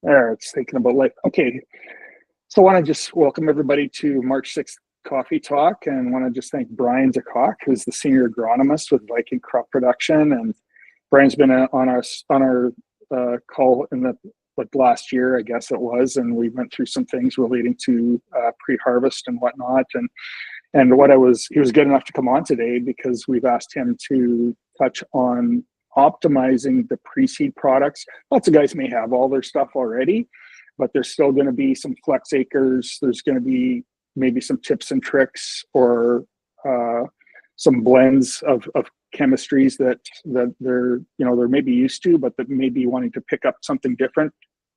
There, it's thinking about life. Okay, so I want to just welcome everybody to March 6th Coffee Talk, and want to just thank Brian DeKock, who's the senior agronomist with Viking Crop Production. And Brian's been on our call in the last year, I guess it was, and we went through some things relating to pre-harvest and whatnot. And he was good enough to come on today because we've asked him to touch on optimizing the pre-seed products. Lots of guys may have all their stuff already, but there's still going to be some flex acres. There's going to be maybe some tips and tricks, or some blends of chemistries that they're maybe used to, but that may be wanting to pick up something different.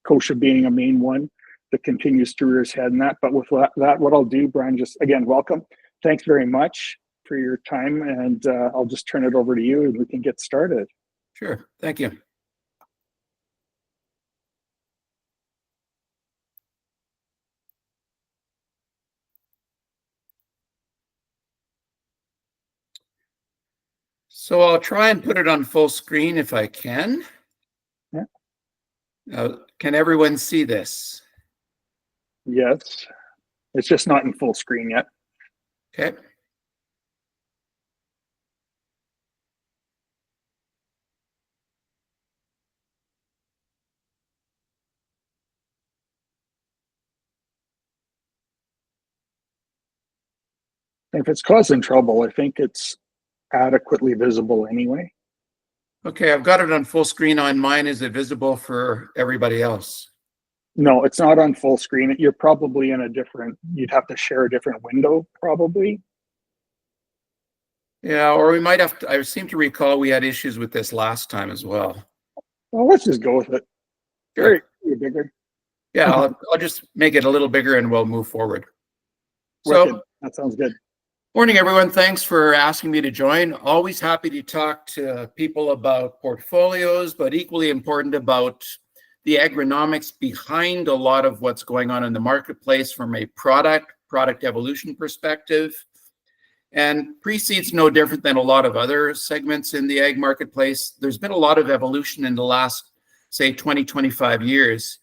Kochia being a main one that continues to rear his head in that. But with that, what I'll do, Brian, just again, welcome. Thanks very much for your time, and I'll just turn it over to you and we can get started. Sure, thank you. So I'll try and put it on full screen if I can. Yeah. Can everyone see this? Yes. It's just not in full screen yet. Okay. If it's causing trouble, I think it's adequately visible anyway. Okay, I've got it on full screen on mine. Is it visible for everybody else? No, it's not on full screen. You're probably in you'd have to share a different window probably. Yeah, or we might have to, I seem to recall we had issues with this last time as well. Well, let's just go with it. Very bigger. Yeah, I'll just make it a little bigger and we'll move forward. Wicked. So that sounds good. Morning, everyone. Thanks for asking me to join. Always happy to talk to people about portfolios, but equally important about the agronomics behind a lot of what's going on in the marketplace from a product evolution perspective. And pre-seed's no different than a lot of other segments in the ag marketplace. There's been a lot of evolution in the last, say, 20, 25 years.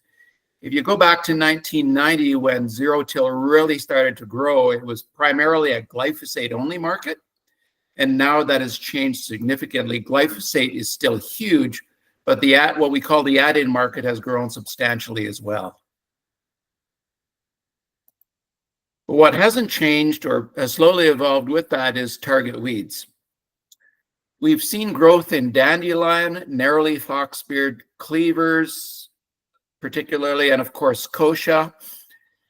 If you go back to 1990, when zero-till really started to grow, it was primarily a glyphosate-only market. And now that has changed significantly. Glyphosate is still huge, but what we call the add-in market has grown substantially as well. But what hasn't changed or has slowly evolved with that is target weeds. We've seen growth in dandelion, narrowleaf hawksbeard, cleavers, particularly, and of course, kochia.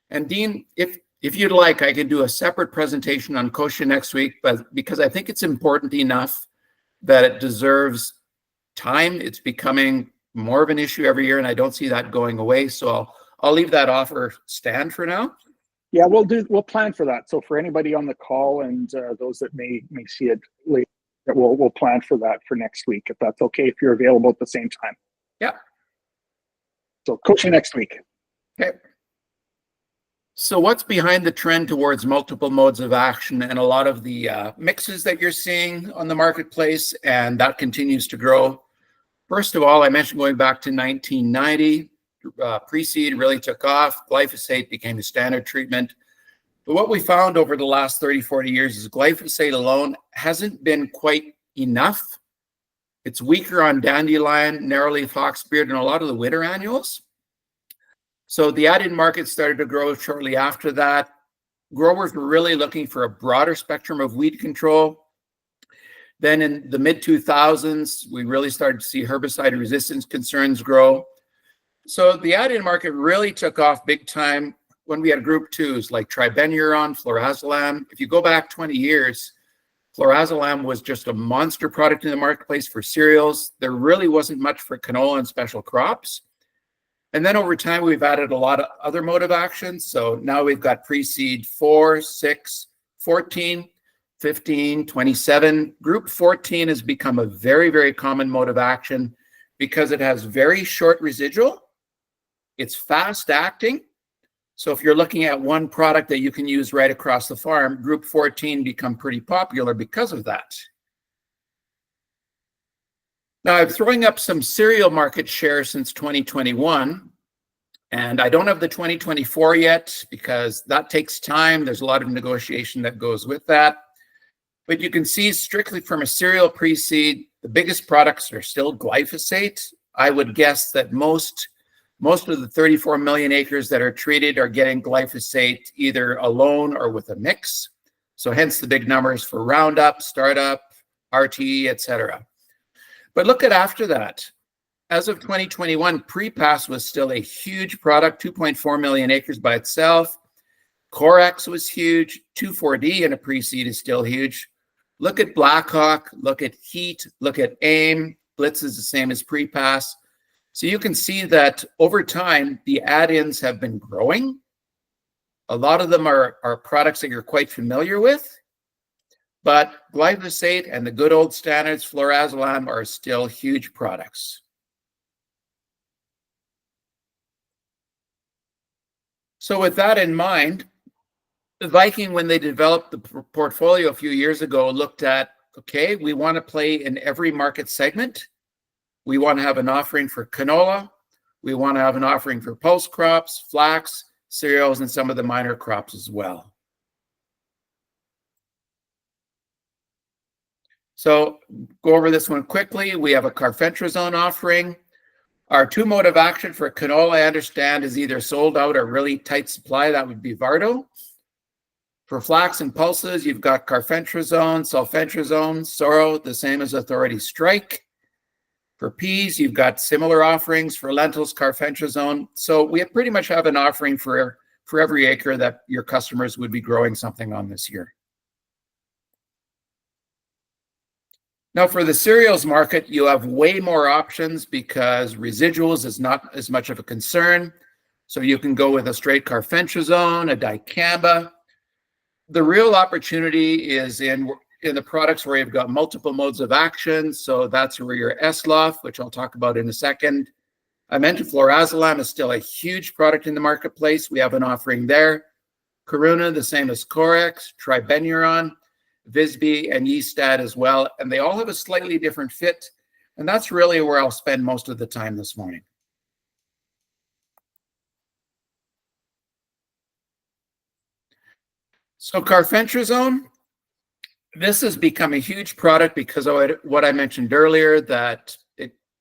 And Dean, if you'd like, I can do a separate presentation on kochia next week, but because I think it's important enough that it deserves time. It's becoming more of an issue every year, and I don't see that going away. So I'll leave that offer stand for now. Yeah, we'll plan for that. So for anybody on the call and those that may see it later, we'll plan for that for next week, if that's okay, if you're available at the same time. Yeah. So coaching next week. Okay. So what's behind the trend towards multiple modes of action and a lot of the mixes that you're seeing on the marketplace, and that continues to grow? First of all, I mentioned going back to 1990, pre-seed really took off. Glyphosate became the standard treatment. But what we found over the last 30, 40 years is glyphosate alone hasn't been quite enough. It's weaker on dandelion, narrowleaf hawksbeard, and a lot of the winter annuals. So the add-in market started to grow shortly after that. Growers were really looking for a broader spectrum of weed control. Then in the mid-2000s, we really started to see herbicide resistance concerns grow. So the add-in market really took off big time when we had group twos like tribenuron, flurazolam. If you go back 20 years, flurazolam was just a monster product in the marketplace for cereals. There really wasn't much for canola and special crops. And then over time, we've added a lot of other mode of action. So now we've got pre-seed 4, 6, 14, 15, 27. Group 14 has become a very, very common mode of action because it has very short residual. It's fast acting. So if you're looking at one product that you can use right across the farm, Group 14 become pretty popular because of that. Now I'm throwing up some cereal market share since 2021. And I don't have the 2024 yet because that takes time. There's a lot of negotiation that goes with that. But you can see strictly from a cereal pre-seed, the biggest products are still glyphosate. I would guess that most of the 34 million acres that are treated are getting glyphosate either alone or with a mix. So hence the big numbers for Roundup, Startup, RTE, etc. But look at after that. As of 2021, pre-pass was still a huge product, 2.4 million acres by itself. Corex was huge. 2,4-D in a pre-seed is still huge. Look at Blackhawk, look at Heat, look at AIM. Blitz is the same as pre-pass. So you can see that over time, the add-ins have been growing. A lot of them are products that you're quite familiar with. But glyphosate and the good old standards, fluoroazolam, are still huge products. So with that in mind, the Viking, when they developed the portfolio a few years ago, looked at, okay, we want to play in every market segment. We want to have an offering for canola. We want to have an offering for pulse crops, flax, cereals, and some of the minor crops as well. So go over this one quickly. We have a carfentrazone offering. Our 2 mode of action for canola, I understand, is either sold out or really tight supply. That would be Vardo. For flax and pulses, you've got carfentrazone, sulfentrazone, Soro, the same as Authority Strike. For peas, you've got similar offerings. For lentils, carfentrazone. So we pretty much have an offering for every acre that your customers would be growing something on this year. Now, for the cereals market, you have way more options because residuals is not as much of a concern. So you can go with a straight carfentrazone, a dicamba. The real opportunity is in the products where you've got multiple modes of action. So that's where your SLOF, which I'll talk about in a second. I mentioned fluoroazolam is still a huge product in the marketplace. We have an offering there. Karuna, the same as Corex, Tribenuron, Visby, and Yeastad as well. And they all have a slightly different fit. And that's really where I'll spend most of the time this morning. So carfentrazone, this has become a huge product because of what I mentioned earlier, that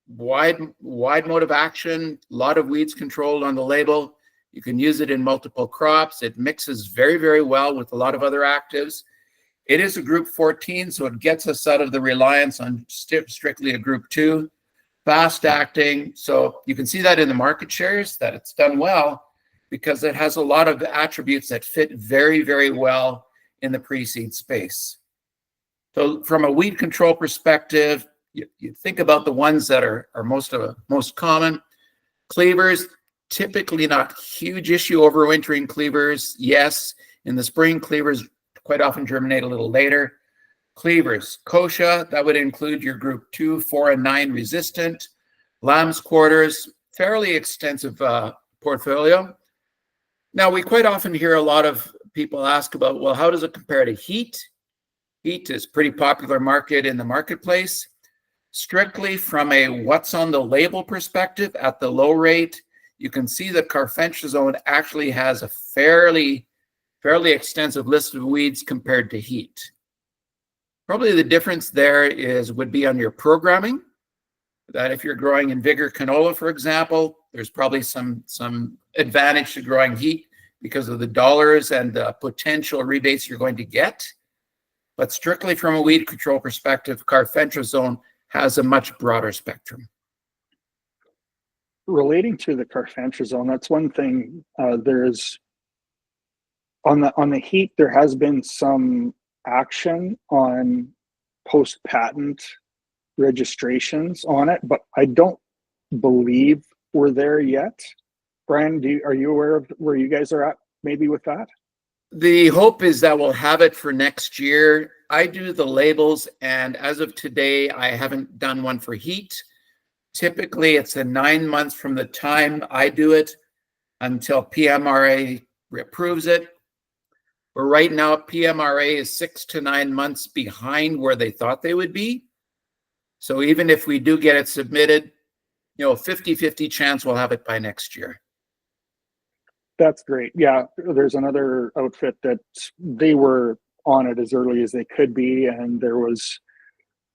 wide mode of action, a lot of weeds controlled on the label. You can use it in multiple crops. It mixes very, very well with a lot of other actives. It is a group 14, so it gets us out of the reliance on strictly a group 2. Fast acting, so you can see that in the market shares, that it's done well because it has a lot of attributes that fit very, very well in the pre-seed space. So from a weed control perspective, you think about the ones that are most common. Cleavers, typically not huge issue overwintering cleavers. Yes, in the spring, cleavers quite often germinate a little later. Cleavers, kochia, that would include your group 2, 4, and 9 resistant. Lamb's quarters, fairly extensive portfolio. Now, we quite often hear a lot of people ask about, well, how does it compare to heat? Heat is a pretty popular market in the marketplace. Strictly from a what's on the label perspective at the low rate, you can see that carfentrazone actually has a fairly extensive list of weeds compared to heat. Probably the difference there would be on your programming, that if you're growing in vigor canola, for example, there's probably some advantage to growing heat because of the dollars and the potential rebates you're going to get. But strictly from a weed control perspective, carfentrazone has a much broader spectrum. Relating to the carfentrazone, that's one thing. There's on the heat, there has been some action on post-patent registrations on it, but I don't believe we're there yet. Brian, are you aware of where you guys are at maybe with that? The hope is that we'll have it for next year. I do the labels, and as of today, I haven't done one for heat. Typically, it's 9 months from the time I do it until PMRA approves it. But right now, PMRA is 6 to 9 months behind where they thought they would be. So even if we do get it submitted, 50-50 chance we'll have it by next year. That's great. Yeah, there's another outfit that they were on it as early as they could be, and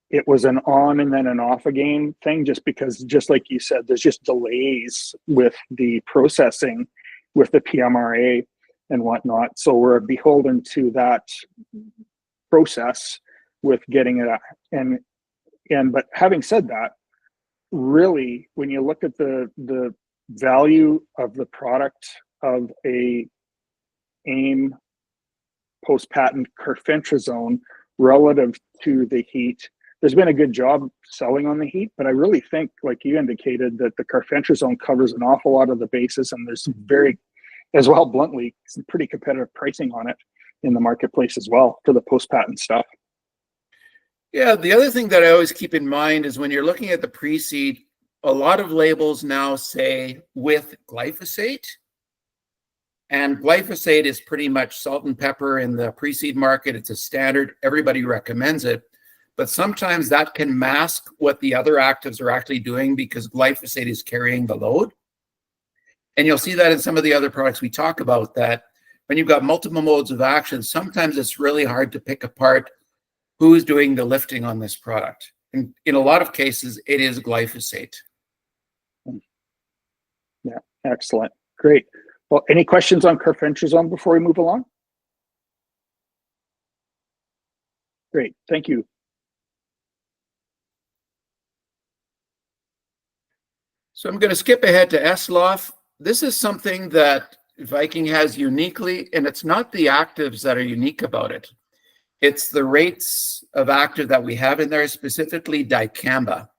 it was an on and then an off again thing, just because, just like you said, there's just delays with the processing with the PMRA and whatnot. So we're beholden to that process with getting it. But having said that, really, when you look at the value of the product of a AIM post-patent carfentrazone relative to the heat, there's been a good job selling on the heat, but I really think, like you indicated, that the carfentrazone covers an awful lot of the bases, and there's very, as well, bluntly, some pretty competitive pricing on it in the marketplace as well for the post-patent stuff. Yeah, the other thing that I always keep in mind is when you're looking at the pre-seed, a lot of labels now say with glyphosate. And glyphosate is pretty much salt and pepper in the pre-seed market. It's a standard. Everybody recommends it. But sometimes that can mask what the other actives are actually doing because glyphosate is carrying the load. And you'll see that in some of the other products we talk about, that when you've got multiple modes of action, sometimes it's really hard to pick apart who's doing the lifting on this product. And in a lot of cases, it is glyphosate. Yeah, excellent. Great. Well, any questions on carfentrazone before we move along? Great, thank you. So I'm going to skip ahead to SLOF. This is something that Viking has uniquely, and it's not the actives that are unique about it. It's the rates of active that we have in there, specifically dicamba.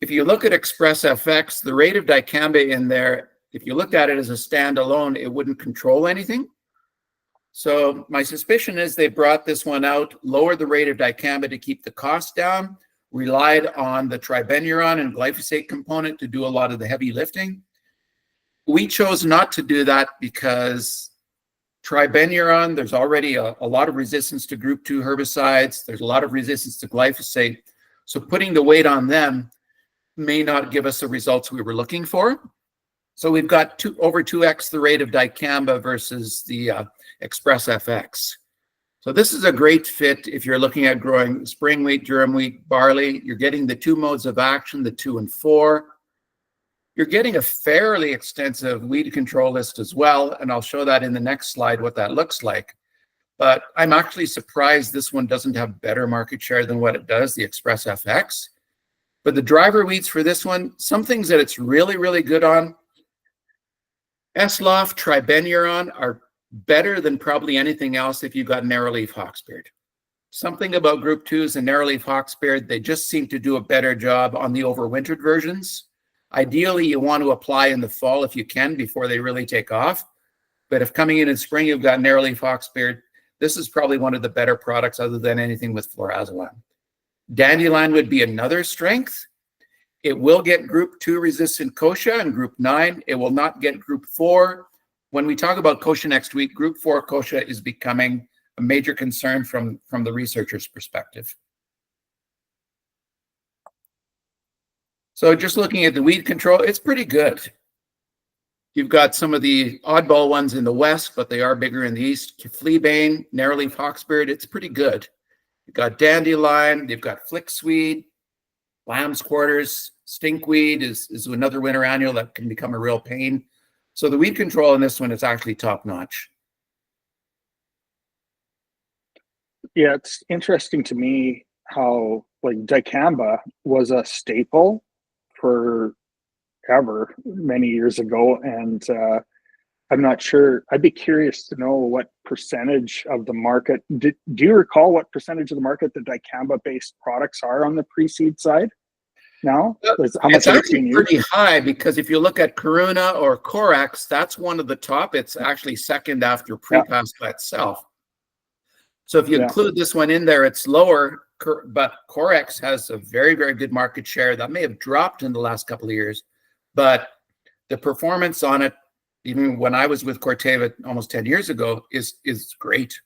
If you look at Express FX, the rate of dicamba in there, if you looked at it as a standalone, it wouldn't control anything. So my suspicion is they brought this one out, lowered the rate of dicamba to keep the cost down, relied on the tribenuron and glyphosate component to do a lot of the heavy lifting. We chose not to do that because tribenuron, there's already a lot of resistance to group 2 herbicides. There's a lot of resistance to glyphosate. So putting the weight on them may not give us the results we were looking for. So we've got over 2x the rate of dicamba versus the Express FX. So this is a great fit if you're looking at growing spring wheat, durum wheat, barley. You're getting the 2 modes of action, the 2 and 4. You're getting a fairly extensive weed control list as well, and I'll show that in the next slide what that looks like. But I'm actually surprised this one doesn't have better market share than what it does, the Express FX. But the driver weeds for this one, some things that it's really, really good on, SLOF, tribenuron are better than probably anything else if you've got narrowleaf hawksbeard. Something about group 2s and narrowleaf hawksbeard, they just seem to do a better job on the overwintered versions. Ideally, you want to apply in the fall if you can before they really take off. But if coming in spring, you've got narrowleaf hawksbeard, this is probably one of the better products other than anything with flurazolam. Dandelion would be another strength. It will get group 2 resistant kochia and group 9. It will not get group 4. When we talk about kochia next week, group 4 kochia is becoming a major concern from the researcher's perspective. So just looking at the weed control, it's pretty good. You've got some of the oddball ones in the west, but they are bigger in the east. Fleabane, narrowleaf hawksbeard, it's pretty good. You've got dandelion, you've got flicksweed, lamb's quarters, stinkweed is another winter annual that can become a real pain. So the weed control in this one is actually top notch. Yeah, it's interesting to me how like dicamba was a staple for ever many years ago, and I'm not sure. I'd be curious to know what percentage of the market. Do you recall what percentage of the market the dicamba-based products are on the pre-seed side now? How much it's actually pretty high because if you look at Karuna or Corax, that's one of the top. It's actually second after Prepass by itself. So if you include this one in there, it's lower, but Corax has a very, very good market share. That may have dropped in the last couple of years, but the performance on it, even when I was with Corteva almost 10 years ago, is great.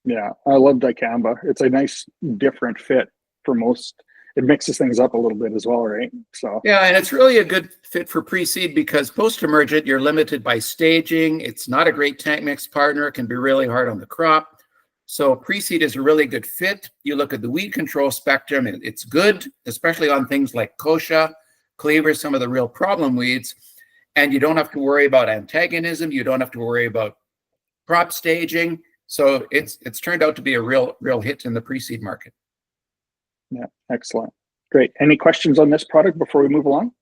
Yeah, I love dicamba. It's a nice different fit for most, it mixes things up a little bit as well, right? So yeah, and it's really a good fit for pre-seed because post-emergent, you're limited by staging. It's not a great tank mix partner. It can be really hard on the crop. So pre-seed is a really good fit. You look at the weed control spectrum, it's good, especially on things like kochia, cleaver, some of the real problem weeds. And you don't have to worry about antagonism. You don't have to worry about crop staging. So it's turned out to be a real hit in the pre-seed market. yeah, excellent. Great. Any questions on this product before we move along?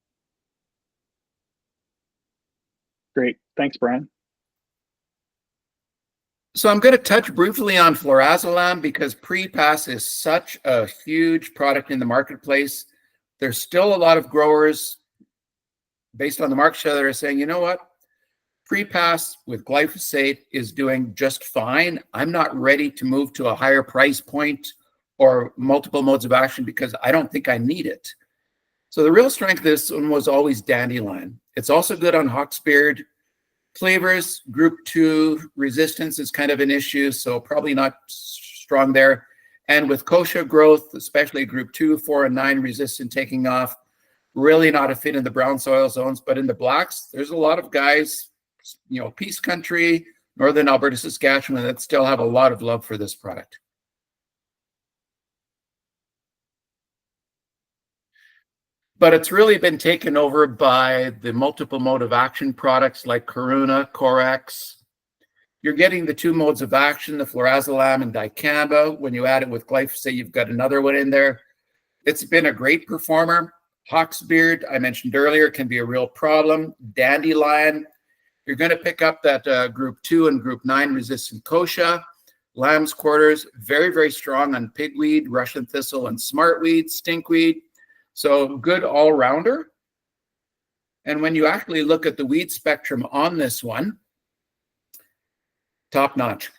Great. Thanks, Brian. So I'm going to touch briefly on flurazolam because pre-pass is such a huge product in the marketplace. There's still a lot of growers based on the market share that are saying, you know what, pre-pass with glyphosate is doing just fine. I'm not ready to move to a higher price point or multiple modes of action because I don't think I need it. So the real strength of this one was always dandelion. It's also good on hawksbeard. Cleavers, group 2 resistance is kind of an issue, so probably not strong there. And with kochia growth, especially group 2, 4, and 9 resistant taking off, really not a fit in the brown soil zones. But in the blacks, there's a lot of guys, you know, Peace Country, Northern Alberta, Saskatchewan, that still have a lot of love for this product. But it's really been taken over by the multiple mode of action products like Karuna, Corex. You're getting the 2 modes of action, the flurazolam and dicamba. When you add it with glyphosate, you've got another one in there. It's been a great performer. Hawksbeard, I mentioned earlier, can be a real problem. Dandelion, you're going to pick up that group 2 and group 9 resistant kochia. Lamb's quarters, very strong on pigweed, Russian thistle, and smartweed, stinkweed. So good all-rounder. And when you actually look at the weed spectrum on this one, top notch.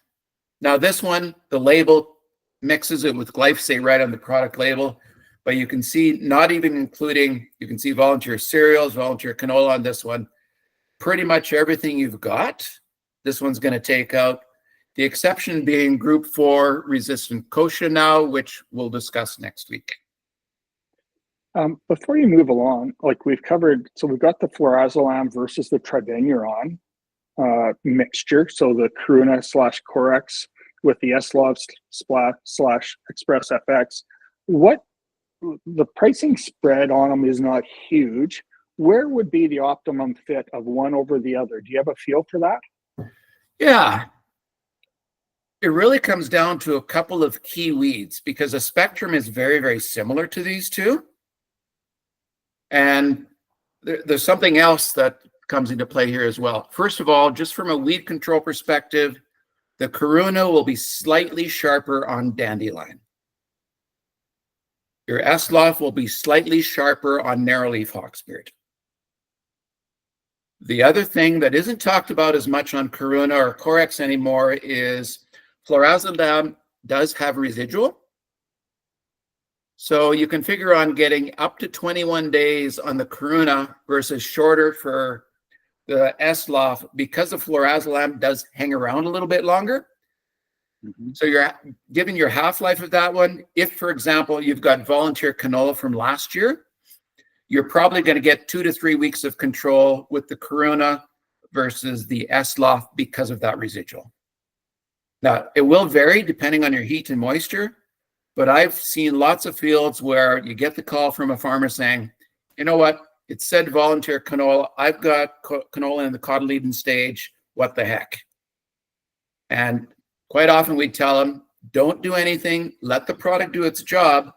Now this one, the label mixes it with glyphosate right on the product label, but you can see not even including, you can see volunteer cereals, volunteer canola on this one. Pretty much everything you've got, this one's going to take out. The exception being group 4 resistant kochia now, which we'll discuss next week. Before you move along, like we've covered, so we've got the flurazolam versus the tribenuron mixture. So the Karuna / Corex with the SLOV / Express FX. What the pricing spread on them is not huge. Where would be the optimum fit of one over the other? Do you have a feel for that? Yeah. It really comes down to a couple of key weeds because the spectrum is very similar to these two. And there's something else that comes into play here as well. First of all, just from a weed control perspective, the Karuna will be slightly sharper on dandelion. Your SLOF will be slightly sharper on narrowleaf hawksbeard. The other thing that isn't talked about as much on Karuna or Corex anymore is flurazolam does have residual. So you can figure on getting up to 21 days on the Karuna versus shorter for the SLOF because the flurazolam does hang around a little bit longer. So you're given your half-life of that one. If, for example, you've got volunteer canola from last year, you're probably going to get 2 to 3 weeks of control with the Karuna versus the SLOF because of that residual. Now, it will vary depending on your heat and moisture, but I've seen lots of fields where you get the call from a farmer saying, you know what, it said volunteer canola. I've got canola in the cotyledon stage. What the heck? And quite often we tell them, don't do anything. Let the product do its job.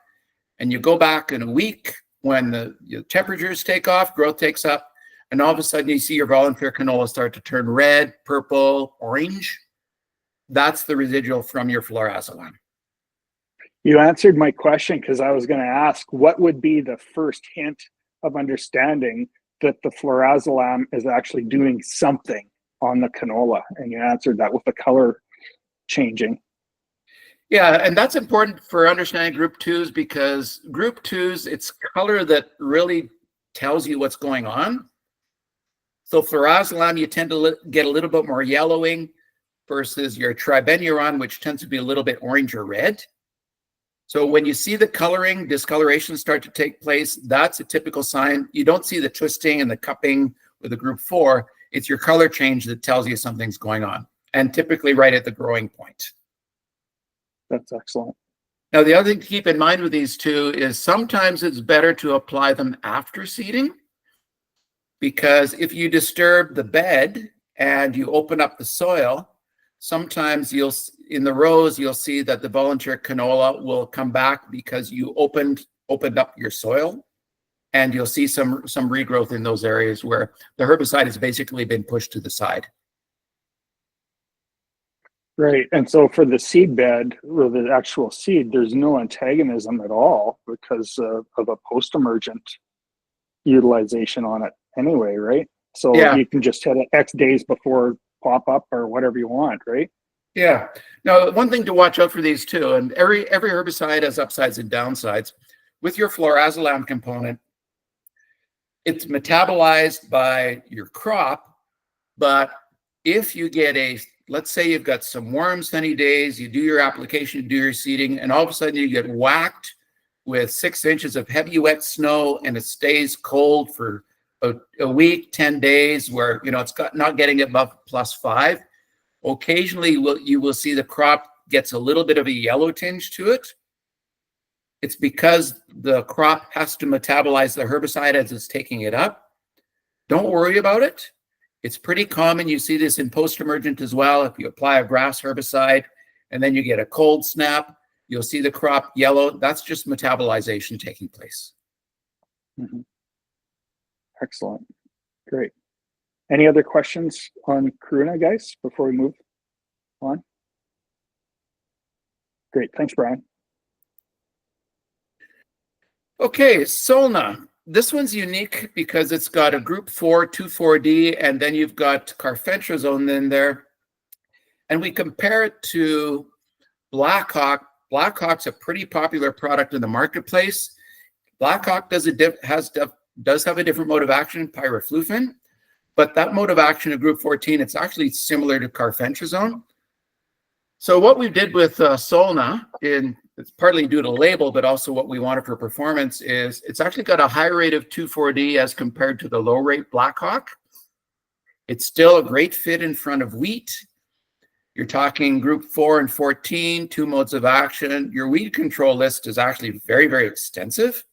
And you go back in a week when the temperatures take off, growth takes up, and all of a sudden you see your volunteer canola start to turn red, purple, orange. That's the residual from your flurazolam. You answered my question because I was going to ask, what would be the first hint of understanding that the flurazolam is actually doing something on the canola? And you answered that with the color changing. Yeah, and that's important for understanding group 2s because group 2s, it's color that really tells you what's going on. So flurazolam, you tend to get a little bit more yellowing versus your tribenuron, which tends to be a little bit orange or red. So when you see the coloring, discoloration start to take place, that's a typical sign. You don't see the twisting and the cupping with the group 4. It's your color change that tells you something's going on, and typically right at the growing point. That's excellent. Now, the other thing to keep in mind with these two is sometimes it's better to apply them after seeding, because if you disturb the bed and you open up the soil, sometimes in the rows, you'll see that the volunteer canola will come back because you opened up your soil, and you'll see some regrowth in those areas where the herbicide has basically been pushed to the side. Right. And so for the seed bed or the actual seed, there's no antagonism at all because of a post-emergent utilization on it anyway, right? So Yeah. you can just hit it X days before pop up or whatever you want, right? Yeah. Now, one thing to watch out for these too, and every herbicide has upsides and downsides. With your fluoroazolam component, it's metabolized by your crop, but if you get let's say you've got some warm, sunny days, you do your application, you do your seeding, and all of a sudden you get whacked with 6 inches of heavy, wet snow, and it stays cold for a week, 10 days, where it's not getting above +5. Occasionally, you will see the crop gets a little bit of a yellow tinge to it. It's because the crop has to metabolize the herbicide as it's taking it up. Don't worry about it. It's pretty common. You see this in post-emergent as well. If you apply a grass herbicide and then you get a cold snap, you'll see the crop yellow. That's just metabolization taking place. Mm-hmm. Excellent. Great. Any other questions on Karuna, guys, before we move on? Great. Thanks, Brian. Okay, Solna. This one's unique because it's got a group 4, 2,4-D, and then you've got carfentrazone in there. And we compare it to DeKock. DeKock's a pretty popular product in the marketplace. DeKock does have a different mode of action, pyriflufen, but that mode of action of group 14, it's actually similar to carfentrazone. So what we did with Solna, it's partly due to label, but also what we wanted for performance, is it's actually got a high rate of 2,4-D as compared to the low rate DeKock. It's still a great fit in front of wheat. You're talking group 4 and 14, 2 modes of action. Your weed control list is actually very, very extensive.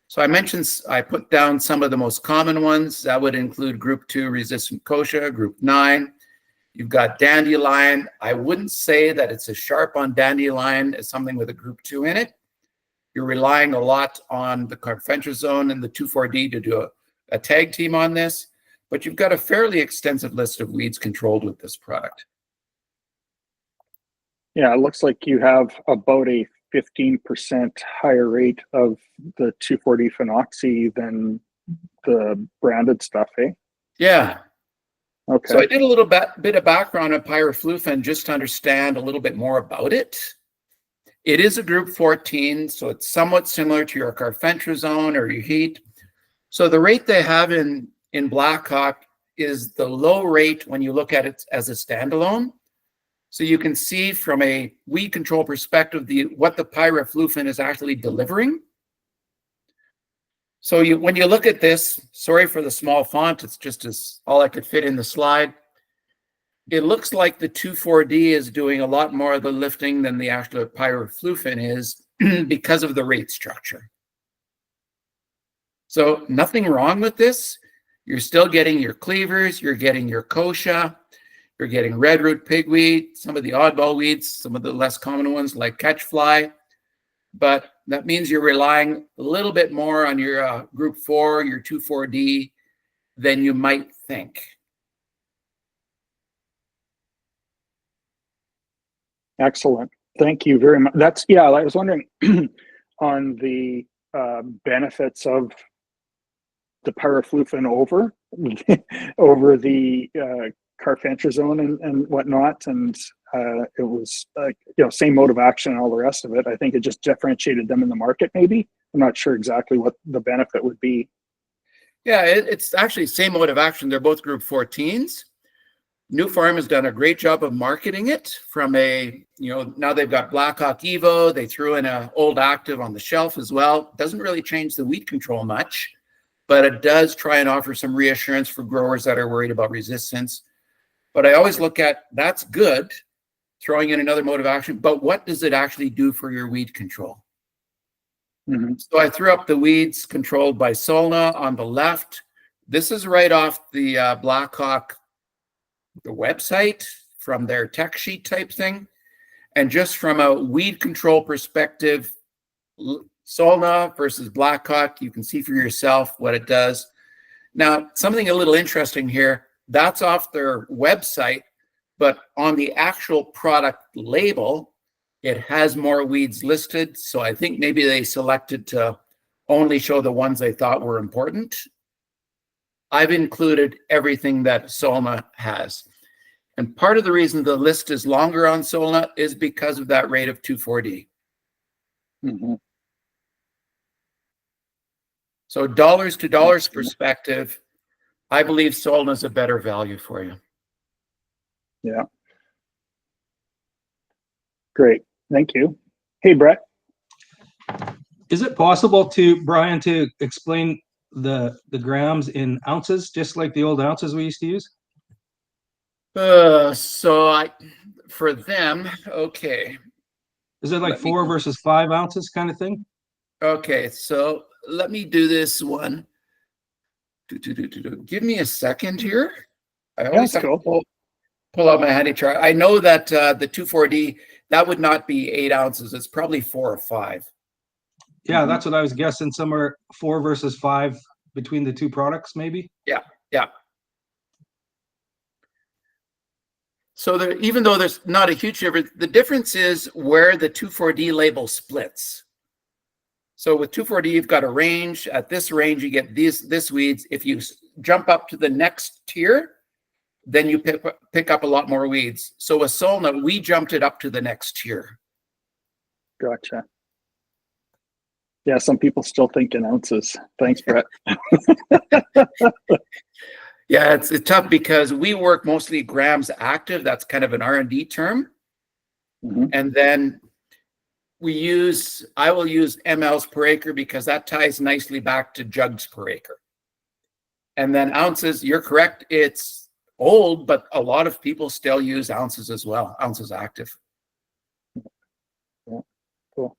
So I put down some of the most common ones. That would include group 2 resistant kochia, group 9. You've got dandelion. I wouldn't say that it's as sharp on dandelion as something with a group 2 in it. You're relying a lot on the carfentrazone and the 2,4-D to do a tag team on this, but you've got a fairly extensive list of weeds controlled with this product. Yeah, it looks like you have about a 15% higher rate of the 2,4-D phenoxy than the branded stuff, eh? Yeah. Okay. So I did a little bit of background on pyriflufen just to understand a little bit more about it. It is a group 14, so it's somewhat similar to your carfentrazone or your heat. So the rate they have in DeKock is the low rate when you look at it as a standalone. So you can see from a weed control perspective what the pyriflufen is actually delivering. So when you look at this, sorry for the small font, it's just all I could fit in the slide. It looks like the 2,4-D is doing a lot more of the lifting than the actual pyriflufen is because of the rate structure. So nothing wrong with this. You're still getting your cleavers, you're getting your kochia, you're getting red root pigweed, some of the oddball weeds, some of the less common ones like catchfly. But that means you're relying a little bit more on your group 4, your 2,4-D than you might think. Excellent. Thank you very much. I was wondering on the benefits of the pyriflufen over the carfentrazone and whatnot, and it was same mode of action and all the rest of it. I think it just differentiated them in the market. Maybe I'm not sure exactly what the benefit would be. Yeah, it's actually same mode of action. They're both group 14s, New Farm has done a great job of marketing it from a, now they've got DeKock Evo. They threw in an old active on the shelf as well. Doesn't really change the weed control much, but it does try and offer some reassurance for growers that are worried about resistance. But I always look at, that's good, throwing in another mode of action, but what does it actually do for your weed control? So I threw up the weeds controlled by Solna on the left. This is right off the DeKock, the website, from their tech sheet type thing. And just from a weed control perspective, Solna versus DeKock, you can see for yourself what it does. Now, something a little interesting here, that's off their website, but on the actual product label, it has more weeds listed. So I think maybe they selected to only show the ones they thought were important. I've included everything that Solna has. And part of the reason the list is longer on Solna is because of that rate of 2,4-D. So dollars to dollars perspective, I believe Solna is a better value for you. Yeah. Great. Thank you. Hey, Brett. Is it possible to, Brian, to explain the grams in ounces, just like the old ounces we used to use? For them, okay. Is it like 4 versus 5 ounces kind of thing? Okay, so let me do this one. Give me a second here. I always have to pull out my handy chart. I know that the 2,4-D, that would not be 8 ounces. It's probably 4 or 5. Yeah, that's what I was guessing. Somewhere 4 versus 5 between the two products, maybe. Yeah. So even though there's not a huge difference, the difference is where the 2,4-D label splits. So with 2,4-D, you've got a range. At this range, you get this weeds. If you jump up to the next tier, then you pick up a lot more weeds. So with Solna, we jumped it up to the next tier. Gotcha. Yeah, some people still think in ounces. Thanks, Brett. Yeah, it's tough because we work mostly grams active. That's kind of an R&D term. And then I will use mLs per acre because that ties nicely back to jugs per acre. And then ounces, you're correct. It's old, but a lot of people still use ounces as well, ounces active. Yeah, cool.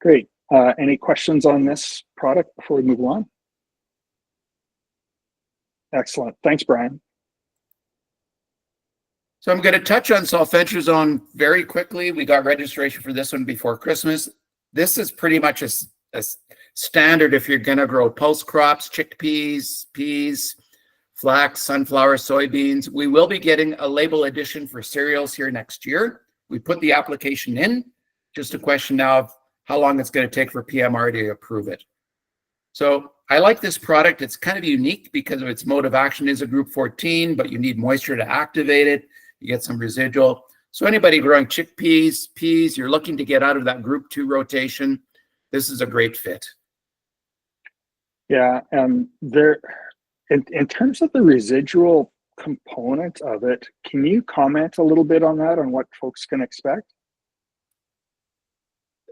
Great. Any questions on this product before we move on? Excellent. Thanks, Brian. So I'm going to touch on sulfentrazone very quickly. We got registration for this one before Christmas. This is pretty much a standard if you're going to grow pulse crops, chickpeas, peas, flax, sunflower, soybeans. We will be getting a label addition for cereals here next year. We put the application in. Just a question now of how long it's going to take for PMR to approve it. So I like this product. It's kind of unique because of its mode of action is a group 14, but you need moisture to activate it. You get some residual. So anybody growing chickpeas, peas, you're looking to get out of that group 2 rotation, this is a great fit. Yeah, there, in terms of the residual component of it, can you comment a little bit on that, on what folks can expect?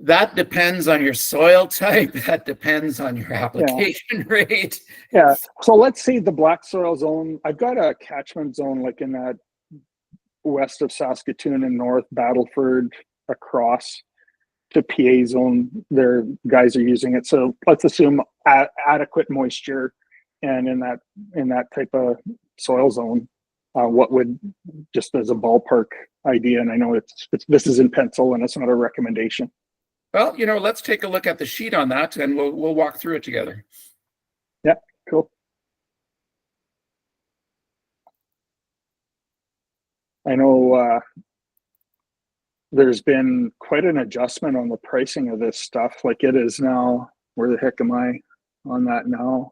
That depends on your soil type. That depends on your application rate. Yeah. So let's say the black soil zone, I've got a catchment zone like in that west of Saskatoon and north Battleford across to PA zone. Their guys are using it. So let's assume adequate moisture, and in that type of soil zone, what would, just as a ballpark idea, and I know this is in pencil and it's not a recommendation. Well, let's take a look at the sheet on that and we'll walk through it together. Yeah, cool. I know there's been quite an adjustment on the pricing of this stuff. Like it is now, where the heck am I on that now?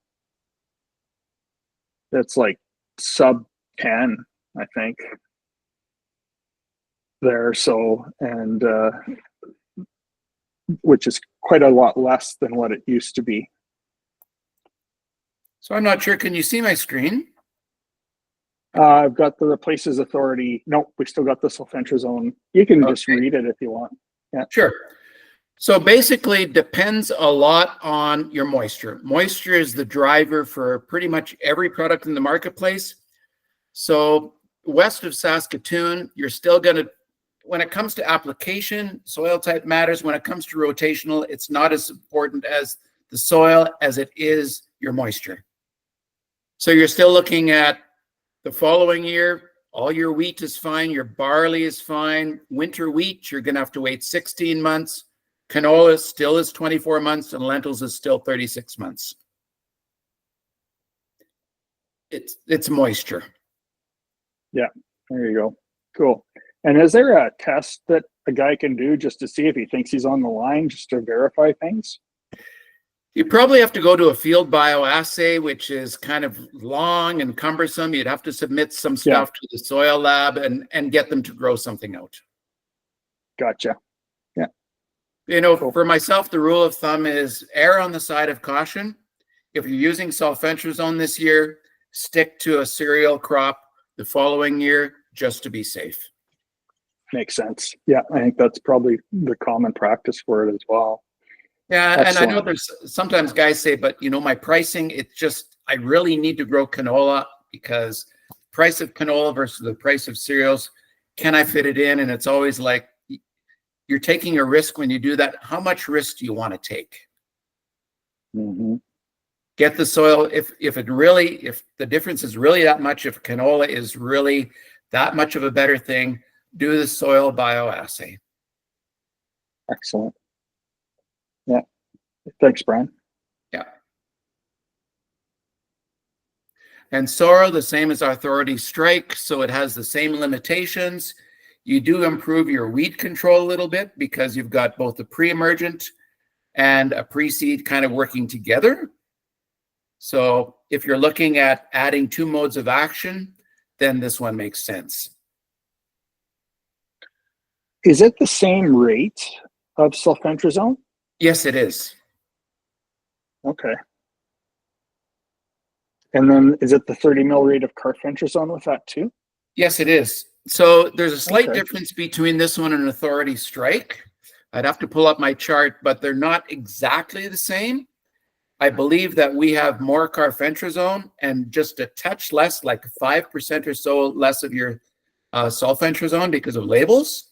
It's like sub 10, I think. There, so, and which is quite a lot less than what it used to be. So I'm not sure, can you see my screen? I've got the replaces authority. Nope, we still got the sulfentrazone. You can just read it if you want. Yeah. Sure. So basically depends a lot on your moisture. Moisture is the driver for pretty much every product in the marketplace. So west of Saskatoon, you're still going to, when it comes to application, soil type matters. When it comes to rotational, it's not as important as the soil as it is your moisture. So you're still looking at the following year, all your wheat is fine, your barley is fine. Winter wheat, you're going to have to wait 16 months. Canola still is 24 months, and lentils is still 36 months. It's moisture. Yeah, there you go. Cool. And is there a test that a guy can do just to see if he thinks he's on the line, just to verify things? You probably have to go to a field bioassay, which is kind of long and cumbersome. You'd have to submit some stuff to the soil lab and get them to grow something out. Gotcha. Yeah. You know, for myself, the rule of thumb is err on the side of caution. If you're using sulfentrazone this year, stick to a cereal crop the following year just to be safe. Makes sense. Yeah, I think that's probably the common practice for it as well. Yeah, Excellent. and I know there's sometimes guys say, but you know, my pricing, it's just, I really need to grow canola because price of canola versus the price of cereals, can I fit it in? And it's always like, you're taking a risk when you do that. How much risk do you want to take? Mm-hmm. Get the soil. If the difference is really that much, if canola is really that much of a better thing, do the soil bioassay. Excellent. Yeah. Thanks, Brian. Yeah. And sorrel, the same as authority strike, so it has the same limitations. You do improve your weed control a little bit because you've got both a pre-emergent and a pre-seed kind of working together. So if you're looking at adding two modes of action, then this one makes sense. Is it the same rate of sulfentrazone? Yes, it is. Okay. And then is it the 30 mil rate of carfentrazone with that too? Yes, it is. So there's a slight difference between this one and authority strike. I'd have to pull up my chart, but they're not exactly the same. I believe that we have more carfentrazone and just a touch less, like 5% or so less of your sulfentrazone because of labels.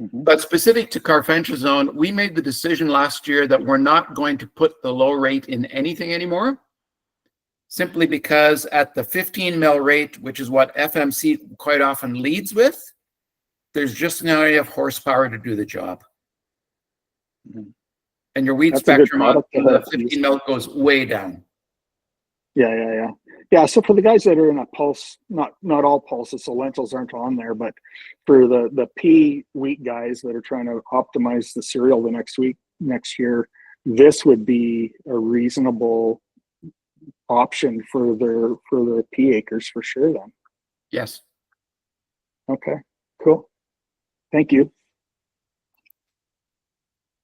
Mm-hmm. But specific to carfentrazone, we made the decision last year that we're not going to put the low rate in anything anymore, simply because at the 15 mil rate, which is what FMC quite often leads with, there's just not enough horsepower to do the job. Mm-hmm. And your weed spectrum on the 15 mil goes way down. Yeah. So for the guys that are in a pulse, not all pulses, so lentils aren't on there, but for the pea wheat guys that are trying to optimize the cereal the next year, this would be a reasonable option for their pea acres for sure then. Yes. Okay, cool. Thank you.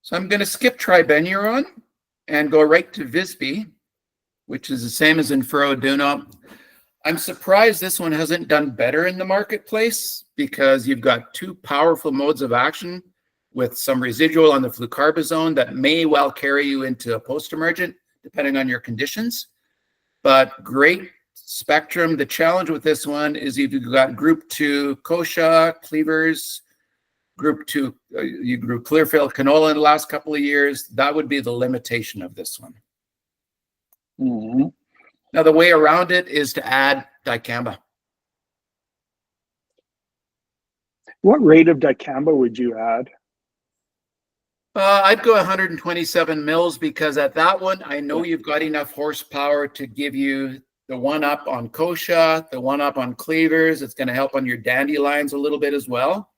So I'm going to skip tribenuron and go right to Visby, which is the same as in Furrow-Duno. I'm surprised this one hasn't done better in the marketplace because you've got two powerful modes of action with some residual on the flucarbazone that may well carry you into a post-emergent, depending on your conditions. But great spectrum. The challenge with this one is you've got group 2 kochia, cleavers, group 2, you grew clearfield canola in the last couple of years. That would be the limitation of this one. Mm-hmm. Now, the way around it is to add dicamba. What rate of dicamba would you add? I'd go 127 mils because at that one, I know you've got enough horsepower to give you the one up on kochia, the one up on cleavers. It's going to help on your dandelions a little bit as well.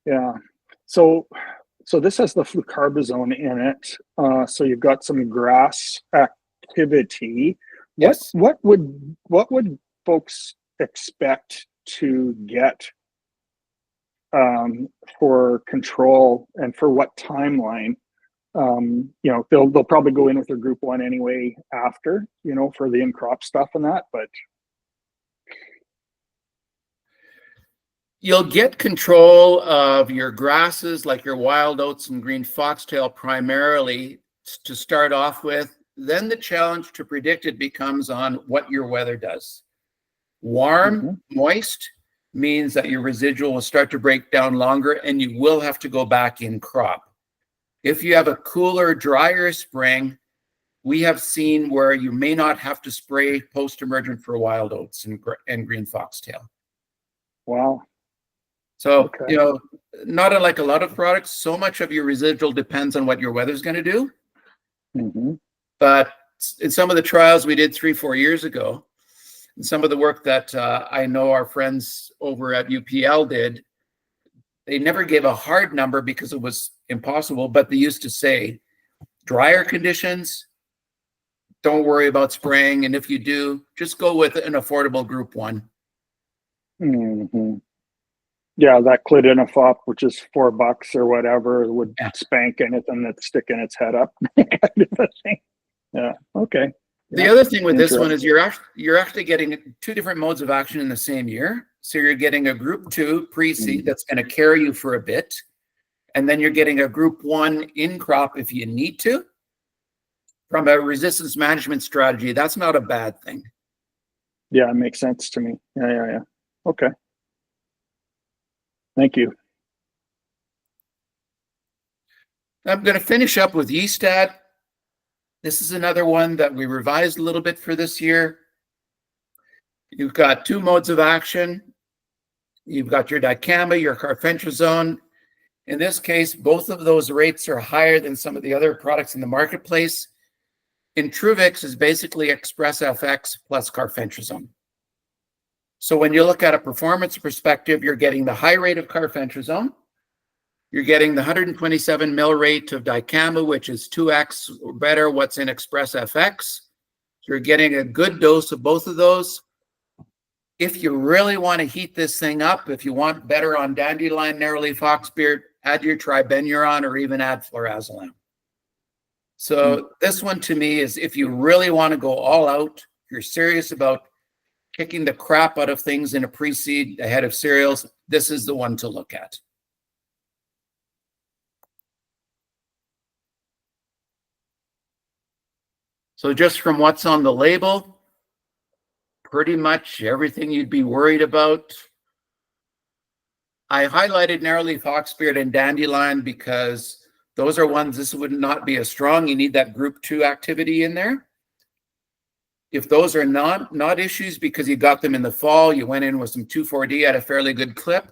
Yeah. So this has the flucarbazone in it. So you've got some grass activity. Yes. What would folks expect to get for control, and for what timeline You know, they'll probably go in with their group one anyway after, you know, for the in-crop stuff and that, but you'll get control of your grasses like your wild oats and green foxtail primarily to start off with. Then the challenge to predict it becomes on what your weather does. Warm, moist means that your residual will start to break down longer and you will have to go back in crop. If you have a cooler, drier spring, we have seen where you may not have to spray post-emergent for wild oats and green foxtail. wow. So, Okay. you know, not unlike a lot of products, so much of your residual depends on what your weather's going to do. But in some of the trials we did 3-4 years ago, and some of the work that I know our friends over at UPL did, they never gave a hard number because it was impossible, but they used to say, drier conditions, don't worry about spraying. And if you do, just go with an affordable group one. Yeah, that Cladinifop, which is $4 or whatever, would spank anything that's sticking its head up. Kind of a thing. Yeah, okay. The other thing with this one is you're actually getting 2 different modes of action in the same year. So you're getting a group 2 pre-seed that's going to carry you for a bit. And then you're getting a group 1 in crop if you need to. From a resistance management strategy, that's not a bad thing. Yeah, it makes sense to me. Yeah. Okay. Thank you. I'm going to finish up with Yeastat. This is another one that we revised a little bit for this year. You've got 2 modes of action. You've got your dicamba, your carfentrazone. In this case, both of those rates are higher than some of the other products in the marketplace. Intruvix is basically Express FX plus carfentrazone. So when you look at a performance perspective, you're getting the high rate of carfentrazone. You're getting the 127 mil rate of dicamba, which is 2x or better what's in Express FX. So you're getting a good dose of both of those. If you really want to heat this thing up, if you want better on dandelion, narrowleaf foxbeard, add your tribenuron or even add flurazolam. So this one to me is if you really want to go all out, you're serious about kicking the crap out of things in a pre-seed ahead of cereals, this is the one to look at. So just from what's on the label, pretty much everything you'd be worried about. I highlighted narrowleaf foxbeard and dandelion because those are ones, this would not be as strong. You need that group 2 activity in there. If those are not issues because you got them in the fall, you went in with some 2,4-D at a fairly good clip,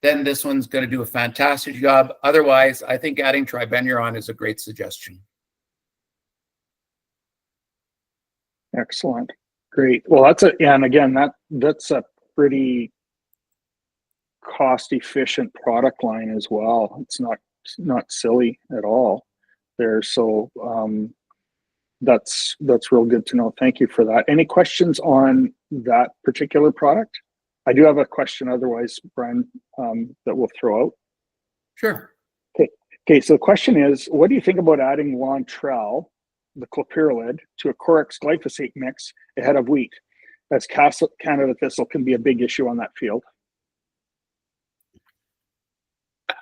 then this one's going to do a fantastic job. Otherwise, I think adding tribenuron is a great suggestion. Excellent. Great. Well, and again, that's a pretty cost efficient product line as well. It's not silly at all there. So that's real good to know. Thank you for that. Any questions on that particular product? I do have a question otherwise, Brian, that we'll throw out. Sure. Okay. So the question is, what do you think about adding Lontrell, the clopyralid, to a Corex glyphosate mix ahead of wheat, as Canada thistle can be a big issue on that field?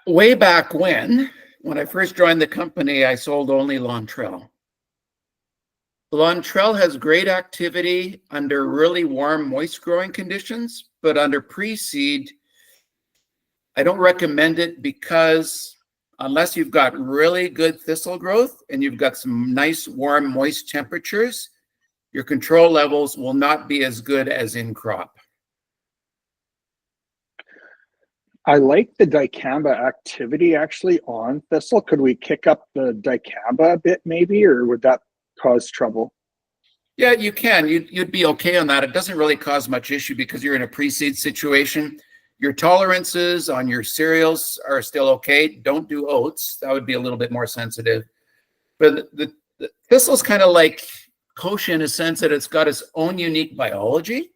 Way back when I first joined the company, I sold only Lontrell. Lontrell has great activity under really warm, moist growing conditions, but under pre-seed, I don't recommend it because unless you've got really good thistle growth and you've got some nice, warm, moist temperatures, your control levels will not be as good as in crop. I like the dicamba activity actually on thistle. Could we kick up the dicamba a bit maybe, or would that cause trouble? Yeah, you can. You'd be okay on that. It doesn't really cause much issue because you're in a pre-seed situation. Your tolerances on your cereals are still okay. Don't do oats. That would be a little bit more sensitive. But the thistle's kind of like kochia in a sense that it's got its own unique biology.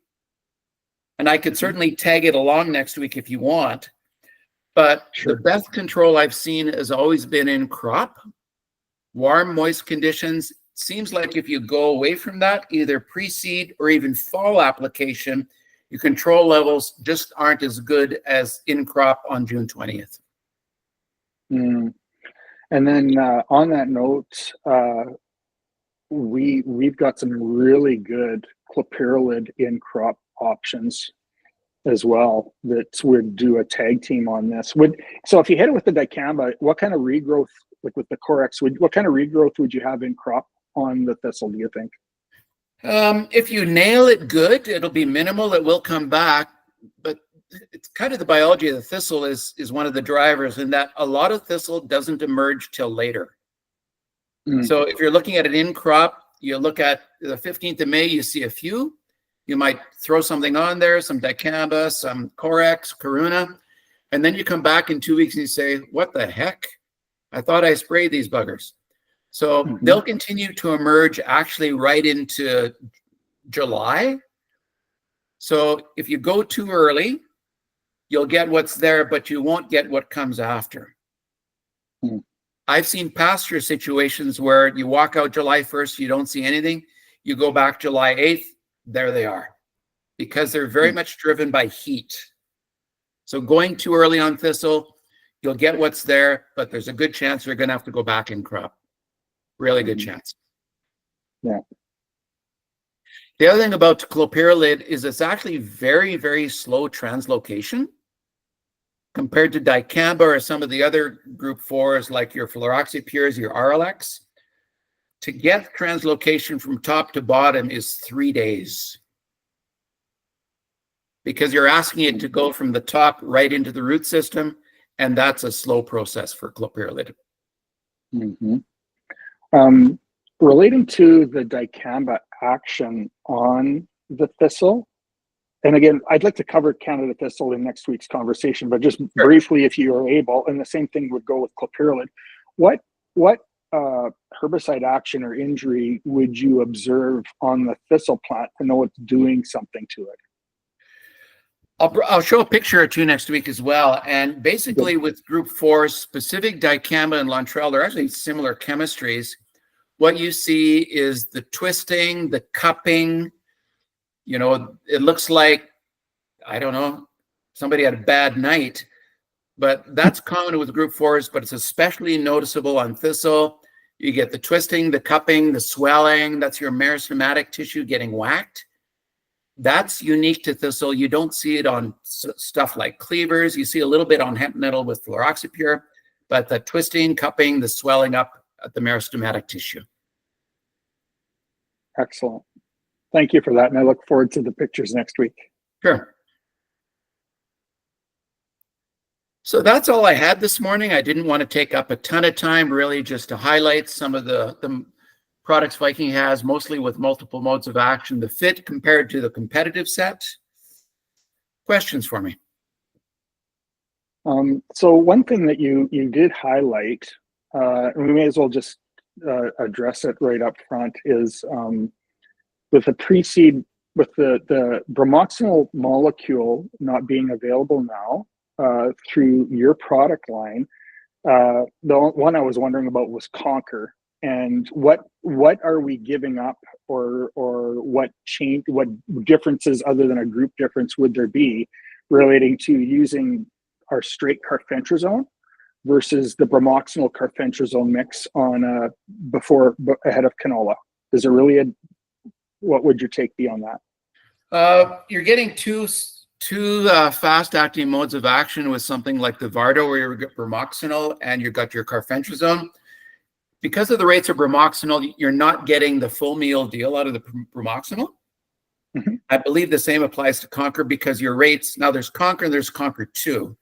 And I could certainly tag it along next week if you want. But Sure. The best control I've seen has always been in crop. Warm, moist conditions, seems like if you go away from that, either pre-seed or even fall application, your control levels just aren't as good as in crop on June 20th. Mm. And then on that note, we've got some really good clopyralid in crop options as well that would do a tag team on this. So if you hit it with the dicamba, what kind of regrowth, like with the Corex, what kind of regrowth would you have in crop on the thistle, do you think? If you nail it good, it'll be minimal. It will come back, but it's kind of the biology of the thistle is one of the drivers in that a lot of thistle doesn't emerge till later. So if you're looking at an in crop, you look at the 15th of May, you see a few. You might throw something on there, some dicamba, some Corex, Karuna, and then you come back in 2 weeks and you say, what the heck? I thought I sprayed these buggers. So they'll continue to emerge actually right into July. So if you go too early, you'll get what's there, but you won't get what comes after. I've seen pasture situations where you walk out July 1st, you don't see anything. You go back July 8th, there they are, because they're very much driven by heat. So going too early on thistle, you'll get what's there, but there's a good chance you're going to have to go back in crop. Really good chance. Yeah. The other thing about clopyralid is it's actually very, very slow translocation compared to dicamba or some of the other group 4s like your fluroxypures, your RLX. To get translocation from top to bottom is 3 days because you're asking it to go from the top right into the root system, and that's a slow process for clopyralid. Relating to the dicamba action on the thistle, and again, I'd like to cover Canada thistle in next week's conversation, but just briefly, if you are able, and the same thing would go with clopyralid, what herbicide action or injury would you observe on the thistle plant to know it's doing something to it? I'll show a picture or two next week as well. And basically with group 4, specific dicamba and Lantrell, they're actually similar chemistries. What you see is the twisting, the cupping. You know, it looks like, I don't know, somebody had a bad night, but that's common with group 4s, but it's especially noticeable on thistle. You get the twisting, the cupping, the swelling. That's your meristematic tissue getting whacked. That's unique to thistle. You don't see it on stuff like cleavers. You see a little bit on hemp nettle with fluroxypure, but the twisting, cupping, the swelling up at the meristematic tissue. Excellent. Thank you for that. And I look forward to the pictures next week. Sure. So that's all I had this morning. I didn't want to take up a ton of time, really just to highlight some of the products Viking has, mostly with multiple modes of action, the fit compared to the competitive set. Questions for me? So one thing that you did highlight, and we may as well just address it right up front, is with the pre-seed, with the bromoxynil molecule not being available now through your product line. The one I was wondering about was Conquer, and what are we giving up, or what change, what differences other than a group difference would there be relating to using our straight carfentrazone versus the bromoxynil carfentrazone mix on ahead of canola? Is there really what would your take be on that? You're getting two fast-acting modes of action with something like the Vardo, where you get bromoxynil and you've got your carfentrazone. Because of the rates of bromoxynil, you're not getting the full meal deal out of the bromoxynil. I believe the same applies to Conquer, because your rates, now there's Conquer and there's Conquer 2.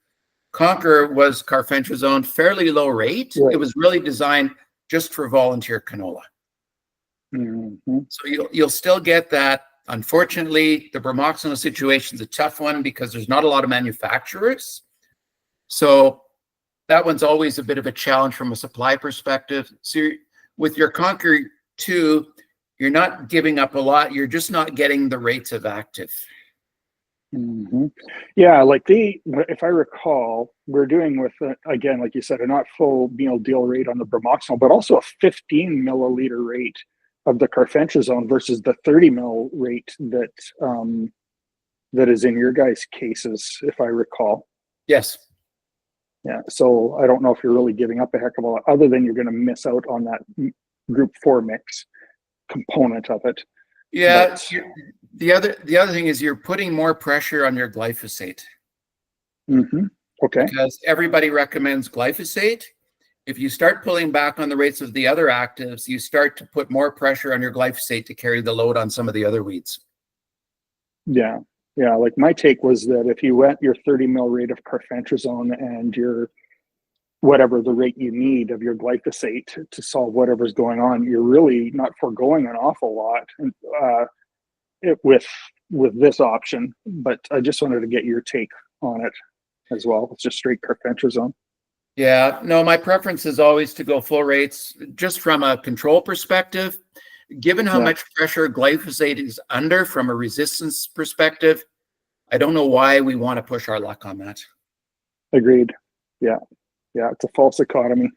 Conquer was carfentrazone, fairly low rate. Right. It was really designed just for volunteer canola. So you'll still get that. Unfortunately, the bromoxynil situation is a tough one because there's not a lot of manufacturers. So that one's always a bit of a challenge from a supply perspective. So with your Conquer 2, you're not giving up a lot. You're just not getting the rates of active. Hmm. Yeah, like if I recall, we're doing with, again, like you said, a not full meal deal rate on the bromoxynil, but also a 15 milliliter rate of the carfentrazone versus the 30 mil rate that is in your guys' cases, if I recall. Yes. Yeah, so I don't know if you're really giving up a heck of a lot, other than you're going to miss out on that group 4 mix component of it. Yeah. But, The other thing is you're putting more pressure on your glyphosate. Okay. Because everybody recommends glyphosate. If you start pulling back on the rates of the other actives, you start to put more pressure on your glyphosate to carry the load on some of the other weeds. Yeah. Yeah. Like my take was that if you went your 30 mil rate of carfentrazone and your whatever the rate you need of your glyphosate to solve whatever's going on, you're really not foregoing an awful lot with this option. But I just wanted to get your take on it as well. It's just straight carfentrazone. Yeah, no, my preference is always to go full rates just from a control perspective. Given how much pressure glyphosate is under from a resistance perspective, I don't know why we want to push our luck on that. Agreed. Yeah. Yeah, it's a false economy.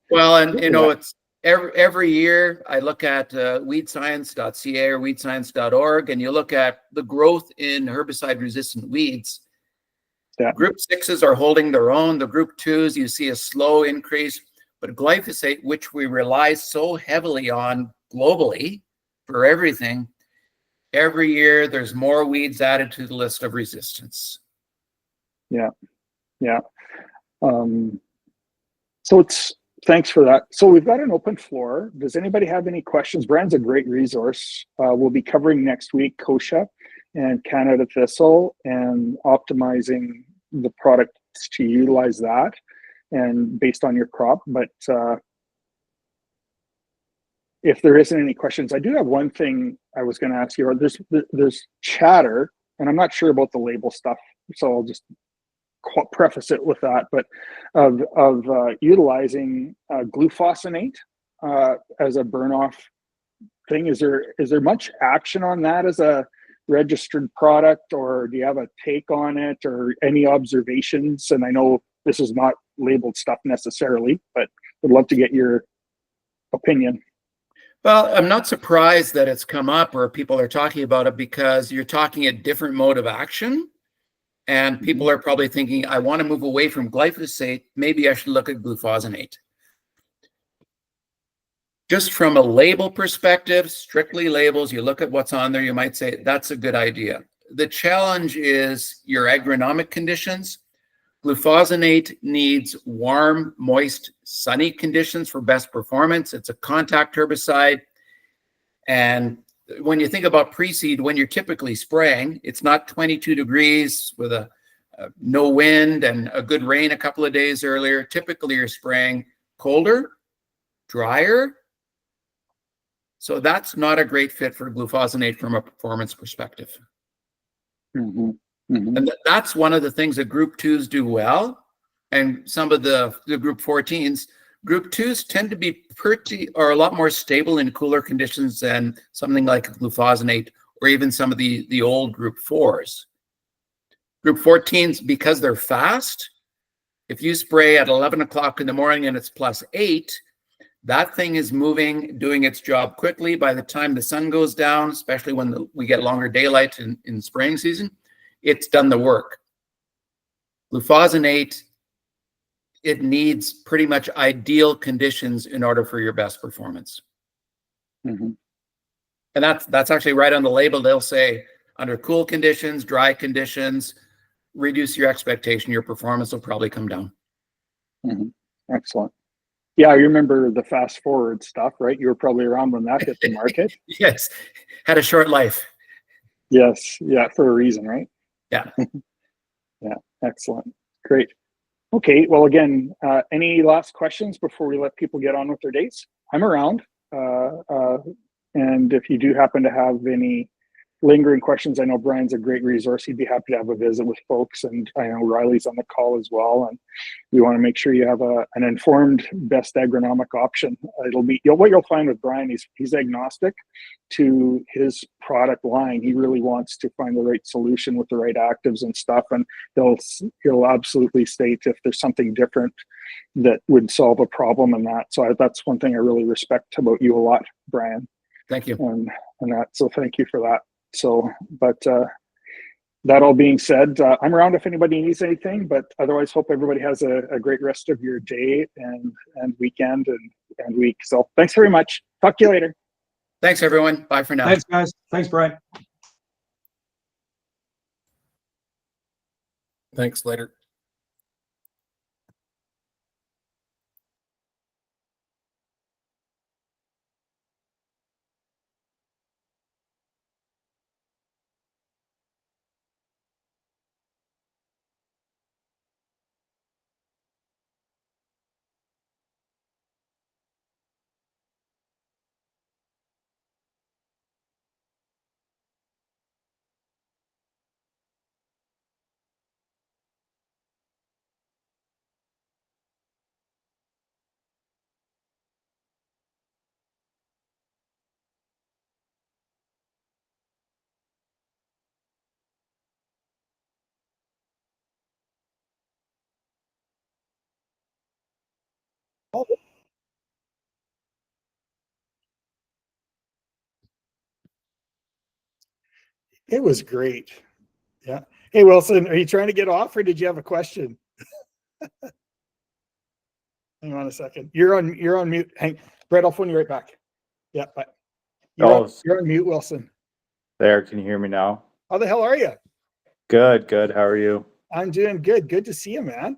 Well, and you know, it's every year I look at weedscience.ca or weedscience.org, and you look at the growth in herbicide-resistant weeds. Yeah. Group 6s are holding their own. The group 2s, you see a slow increase. But glyphosate, which we rely so heavily on globally for everything, every year there's more weeds added to the list of resistance. Yeah. Yeah. So thanks for that. So we've got an open floor. Does anybody have any questions? Brian's a great resource. We'll be covering next week kochia and Canada thistle and optimizing the product to utilize that and based on your crop. But if there isn't any questions, I do have one thing I was going to ask you. There's chatter, and I'm not sure about the label stuff, so I'll just preface it with that, but of utilizing glufosinate as a burn off thing. Is there much action on that as a registered product, or do you have a take on it or any observations? And I know this is not labeled stuff necessarily, but would love to get your opinion. Well, I'm not surprised that it's come up or people are talking about it, because you're talking a different mode of action. And people are probably thinking, I want to move away from glyphosate. Maybe I should look at glufosinate. Just from a label perspective, strictly labels, you look at what's on there, you might say, that's a good idea. The challenge is your agronomic conditions. Glufosinate needs warm, moist, sunny conditions for best performance. It's a contact herbicide. And when you think about pre-seed, when you're typically spraying, it's not 22 degrees with a no wind and a good rain a couple of days earlier. Typically, you're spraying colder, drier. So that's not a great fit for glufosinate from a performance perspective. And that's one of the things that group 2s do well. And some of the group 14s, group 2s tend to be a lot more stable in cooler conditions than something like glufosinate or even some of the old group 4s. Group 14s, because they're fast, if you spray at 11 o'clock in the morning and it's +8, that thing is moving, doing its job quickly. By the time the sun goes down, especially when we get longer daylight in spraying season, it's done the work. Glufosinate, it needs pretty much ideal conditions in order for your best performance. And that's actually right on the label. They'll say under cool conditions, dry conditions, reduce your expectation, your performance will probably come down. Excellent. Yeah, I remember the fast forward stuff, right? You were probably around when that hit the market. Yes, had a short life. Yes, yeah, for a reason, right? Yeah. Yeah, excellent. Great. Okay, well, again, any last questions before we let people get on with their days? I'm around. And if you do happen to have any lingering questions, I know Brian's a great resource. He'd be happy to have a visit with folks, and I know Riley's on the call as well. And we want to make sure you have an informed, best agronomic option. It'll be what you'll find with Brian. He's agnostic to his product line. He really wants to find the right solution with the right actives and stuff, and he'll absolutely state if there's something different that would solve a problem in that. So that's one thing I really respect about you a lot, Brian. Thank you. And that, so thank you for that. So, but that all being said, I'm around if anybody needs anything, but otherwise hope everybody has a great rest of your day and weekend and week. So thanks very much. Talk to you later. Thanks, everyone. Bye for now. Thanks, guys. Thanks, Brian. Thanks, later. It was great. Yeah. Hey, Wilson, are you trying to get off or did you have a question? Hang on a second. You're on mute. Brett, I'll phone you right back. Yeah, but you're on mute, Wilson. There, can you hear me now? How the hell are you? Good. How are you? I'm doing good. Good to see you, man.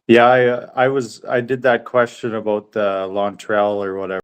Yeah, I did that question about the Lontrell or whatever.